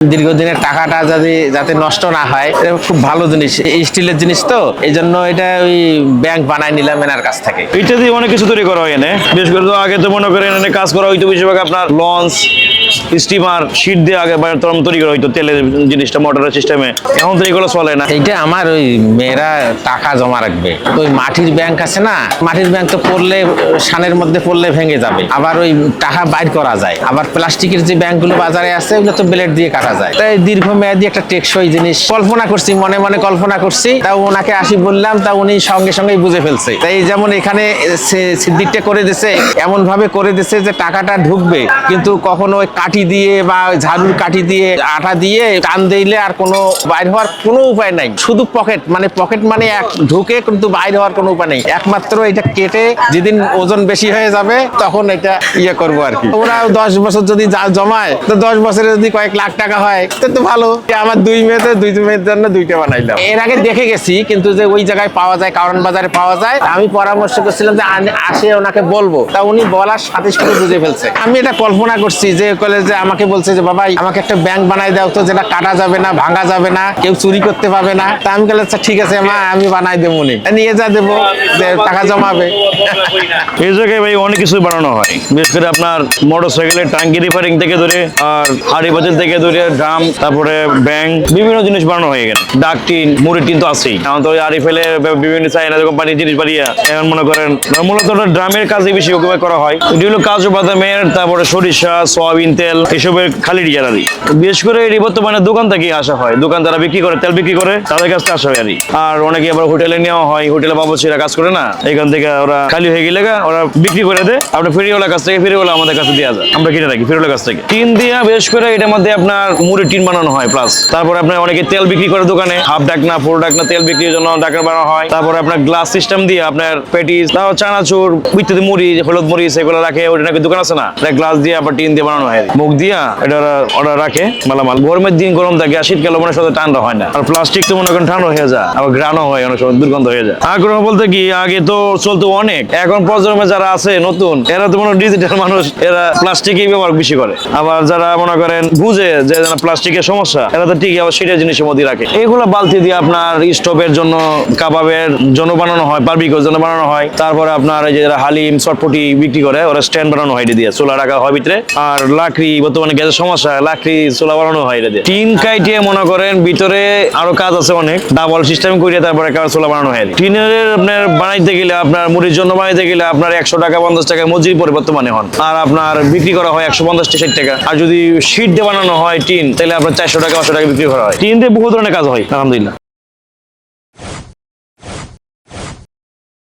দীর্ঘদিনের টাকাটা যাতে নষ্ট না হয়, এটা খুব ভালো জিনিস, স্টিলের জিনিস তো এই জন্য এটা ওই ব্যাংক বানাই নিলাম এনার কাছ থেকে। এটা দিয়ে অনেক কিছু তৈরি করা হয় এনে, বিশেষ করে তো আগে তো মনে করেন এনে কাজ করা হইতো বেশিরভাগ আপনার লঞ্চ, স্টিমার, শীট দিয়ে আগে তৈরি করা হইতো তেলের জিনিসটা মোটরের সিস্টেমে। এখন তো এগুলো চলে না। এইটা আমার ওই মেয়েরা টাকা জমা রাখবে, ওই মাটির ব্যাংক আছে না, মাটির ব্যাংক তো পড়লে সানের মধ্যে পড়লে ভেঙে যাবে, আবার ওই টাকা বাইর করা যায়। আবার প্লাস্টিকের যে ব্যাংকগুলো বাজারে আছে ওগুলো তো ব্লেড দিয়ে কাটা যায়। তাই দীর্ঘমেয়াদী একটা টেকসই জিনিস কল্পনা করছি, মনে মনে কল্পনা করছি, তা ওনাকে আসি বললাম, তা উনি সঙ্গে সঙ্গেই বুঝে ফেলছে। তাই যেমন এখানে সিদ্দিকটা করে দিছে, এমন ভাবে করে দিছে যে টাকাটা ঢুকবে, কিন্তু কখনো ওই কাঠি দিয়ে বা ঝাড়ুর কাঠি দিয়ে আটা দিয়ে টান দিলে আর কোনো বাইর হওয়ার কোনো উপায় নাই। শুধু পকেট মানে এক ঢুকে, কিন্তু বাইর হওয়ার কোনো উপায় নেই। একমাত্র এটা কেটে যেদিন ওজন বেশি হয়ে যাবে তখন এটা ইয়ে করবো আর কি। ওরা 10 বছর যদি জমায়, তো 10 বছরে যদি কয়েক লাখ টাকা হয় তো ভালো। আমার দুই মেয়ের জন্য দুইটা বানাইলাম। এর আগে দেখে গেছি, কিন্তু যে ওই জায়গায় পাওয়া যায়, কারণ বাজারে পাওয়া যায়। আমি পরামর্শ করছিলাম যে আসে ওনাকে বলবো, তা উনি বলার সাথে সাথে বুঝে ফেলছে। আমি এটা কল্পনা করছি যে কলেজে আমাকে বলছে যে বাবা আমাকে একটা ব্যাংক বানাই দাও তো, যেটা কাটা যাবে না, ভাঙা যাবে না, কেউ চুরি করতে পাবে না। তা আমি বলে আচ্ছা ঠিক আছে মা, আমি বানাই দেবো, উনি নিয়ে যা দেবো, টাকা জমাবে। এই জায়গায় ভাই অনেক কিছু বানানো হয়, বিশেষ করে আপনার মোটরসাইকেলের টাঙ্কি রিপেয়ারিং থেকে ধরে আর হাড়ি বাজার থেকে ধরে ড্রাম, তারপরে ব্যাংক, বিভিন্ন জিনিস বানানো হয় এখানে। ডাক টিন, মুড়ি টিন তো আছেই। এখন তো আরিফেলে বিভিন্ন চাইনা কোম্পানির জিনিস বাড়িয়া এখন মনে করেন মূলত ড্রামের কাজে বেশি করা হয়। এটি হলো কাজু বাদামের, তারপরে সরিষা, সয়াবিন তেল, এসবের খালি রিজারি। বিশেষ করে এটি বর্তমানে দোকান থেকে আসা হয়, দোকান তারা বিক্রি করে, তেল বিক্রি করে, তাদের কাছ থেকে আসা হয় আর অনেকে আবার হোটেলে নেওয়া হয়, হোটেলে বাবুর্চিরা কাজ করে না, এখান থেকে ওরা খালি হয়ে গেলে ওরা বিক্রি করে দেয়। আপনার ফেরিওয়ালার কাছ থেকে, ফেরিওয়ালা আমাদের কাছে দেওয়া যায়, আমরা কিনে রাখি ফেরিওয়ালার কাছ থেকে। টিন দিয়া বিশেষ করে এটার মধ্যে আপনার মুড়ি টিন বানানো হয়। প্লাস তারপরে আপনার অনেকে তেল বিক্রি করে দোকানে, হাফ ডাকনা, ফুল ডাকনা তেল বিক্রির জন্য ডাকনা বানানো হয়। তারপরে আপনার গ্লাস সিস্টেম দিয়ে আপনার পেটিস, তারপর চানাচুর ইত্যাদি মুড়ি, হলুদ মুড়ি সেগুলো রাখে। ওটা নাকি দোকান আছে না, গ্লাস দিয়ে আবার টিন দিয়ে বানানো হয়, মুখ দিয়া এটা ওরা রাখে মালামাল। গরমের দিন গরম থাকে, আর শীতকালে মনে সাথে ঠান্ডা হয় না। আর প্লাস্টিক তো মনে করেন ঠান্ডা হয়ে যায়, আবার গ্রানও হয়, অনেক সময় দুর্গন্ধ হয়ে যায়। আগ্রহ বলতে কি, আগে তো চলতো অনেক, এখন প্রজন্মে যারা আছে নতুন, এরা তো মনে ডিজিটাল মানুষ, এরা প্লাস্টিকই ব্যবহার বেশি করে। আবার যারা মনে করেন বুঝে যে প্লাস্টিকের সমস্যা, এরা তো ঠিকই আবার সেটা জিনিসের মধ্যে রাখে। এগুলো বালতি দিয়ে আপনার স্টোভের জন্য, কাবাবের জন্য বানানো হয়, বারবিকিউর জন্য বানানো হয়। তারপরে আপনার এই যে হালিম, চটপটি বিক্রি করে, ওরা স্ট্যান্ড বানানো হয় এটা দিয়ে, চুলা রাখা হয় ভিতরে। আর লাকড়ি, বর্তমানে গ্যাসের সমস্যা, লাকড়ি চুলা বানানো হয় এটা দিয়ে। টিন কাইটে মনে করেন ভিতরে আরো কাজ আছে অনেক, ডাবল সিস্টেম করে তারপরে চুলা বানানো হয়। টিনের আপনার বানাইতে গেলে, আপনার মুড়ির জন্য বানাইতে গেলে আপনার 100 টাকা 50 টাকা মজুরি পরিবর্তমানে হন, আর আপনার বিক্রি করা হয় 150 থেকে 60 টাকা। আর যদি শীট দিয়ে বানানো হয় টিন, তাহলে আপনার 400 টাকা 500 টাকা বিক্রি করা হয়। টিন দিয়ে বহু ধরনের কাজ হয় আলহামদুলিল্লাহ।